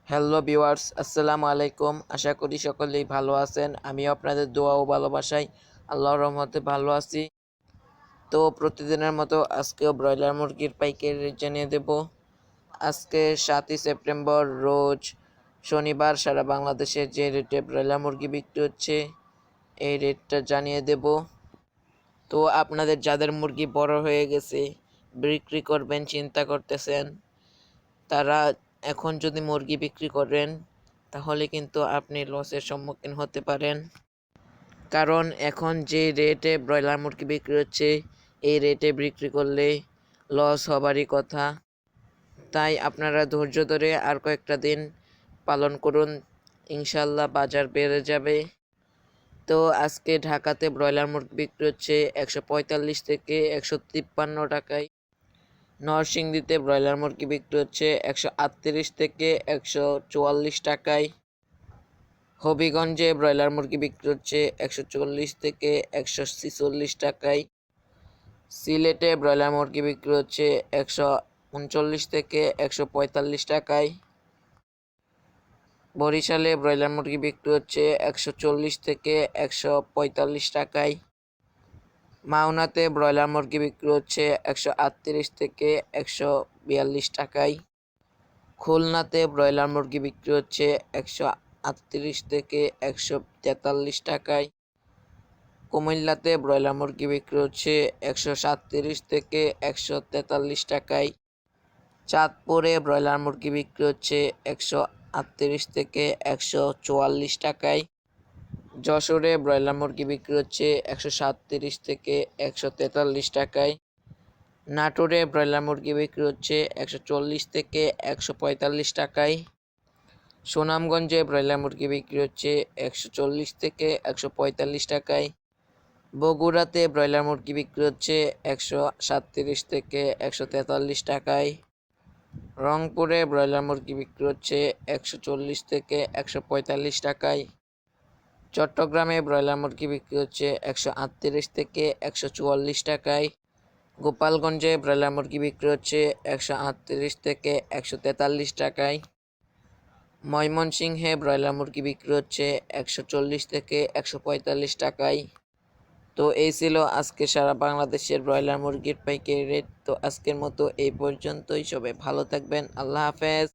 Hello viewers, আসসালামু আলাইকুম। আশা করি সকলেই ভালো আছেন। আমিও আপনাদের দোয়া ও ভালোবাসায় আল্লাহর রহমতে ভালো আছি। তো প্রতিদিনের মতো আজকেও ব্রয়লার মুরগির পাইকারি রেট জানিয়ে দেব। আজকে 7ই সেপ্টেম্বর রোজ শনিবার সারা বাংলাদেশে যে রেটে ব্রয়লার মুরগি বিক্রি হচ্ছে এই রেটটা জানিয়ে দেব। তো আপনাদের যাদের মুরগি বড় হয়ে গেছে, বিক্রি করবেন চিন্তা করতেছেন, তারা এখন যদি মুরগি বিক্রি করেন তাহলে কিন্তু আপনি লসের সম্মুখীন হতে পারেন। কারণ এখন যে রেটে ব্রয়লার মুরগি বিক্রি হচ্ছে এই রেটে বিক্রি করলে লস হবারই কথা। তাই আপনারা ধৈর্য ধরে আর কয়েকটা দিন পালন করুন, ইনশাল্লাহ বাজার বেড়ে যাবে। তো আজকে ঢাকাতে ব্রয়লার মুরগি বিক্রি হচ্ছে 145 থেকে 153 টাকায়। নরসিংদীতে ব্রয়লার মুরগি বিক্রি হচ্ছে 138 থেকে 144 টাকায়। হবিগঞ্জে ব্রয়লার মুরগি বিক্রি হচ্ছে 140 থেকে 146 টাকায়। সিলেটে ব্রয়লার মুরগি বিক্রি হচ্ছে 139 থেকে 145 টাকায়। বরিশালে ব্রয়লার মুরগি বিক্রি হচ্ছে 140 থেকে 145 টাকায়। মাওনাতে ব্রয়লার মুরগি বিক্রি হচ্ছে 138 থেকে 142 টাকায়। খুলনাতে ব্রয়লার মুরগি বিক্রি হচ্ছে 138 থেকে 143 টাকায়। কুমিল্লাতে ব্রয়লার মুরগি বিক্রি হচ্ছে 137 থেকে 143 টাকায়। চাঁদপুরে ব্রয়লার মুরগি বিক্রি হচ্ছে 138 থেকে 144 টাকায়। যশোরে ব্রয়লার মুরগি বিক্রি হচ্ছে 137 থেকে 143 টাকায়। নাটোরে ব্রয়লার মুরগি বিক্রি হচ্ছে 140 থেকে 145 টাকায়। সুনামগঞ্জে ব্রয়লার মুরগি বিক্রি হচ্ছে 140 থেকে 145 টাকায়। বগুড়াতে ব্রয়লার মুরগি বিক্রি হচ্ছে 137 থেকে 143 টাকায়। রংপুরে ব্রয়লার মুরগি বিক্রি হচ্ছে 140 থেকে 145 টাকায়। চট্টগ্রামে ব্রয়লার মুরগি বিক্রি হচ্ছে 138 থেকে 144 টাকায়। গোপালগঞ্জে ব্রয়লার মুরগি বিক্রি হচ্ছে 138 থেকে 143 টাকায়। ময়মনসিংহে ব্রয়লার মুরগি বিক্রি হচ্ছে 140 থেকে 145 টাকায়। তো এই ছিল আজকে সারা বাংলাদেশের ব্রয়লার মুরগির পাইকারি রেট। তো আজকের মতো এই পর্যন্তই। সবাই ভালো থাকবেন। আল্লাহ হাফেজ।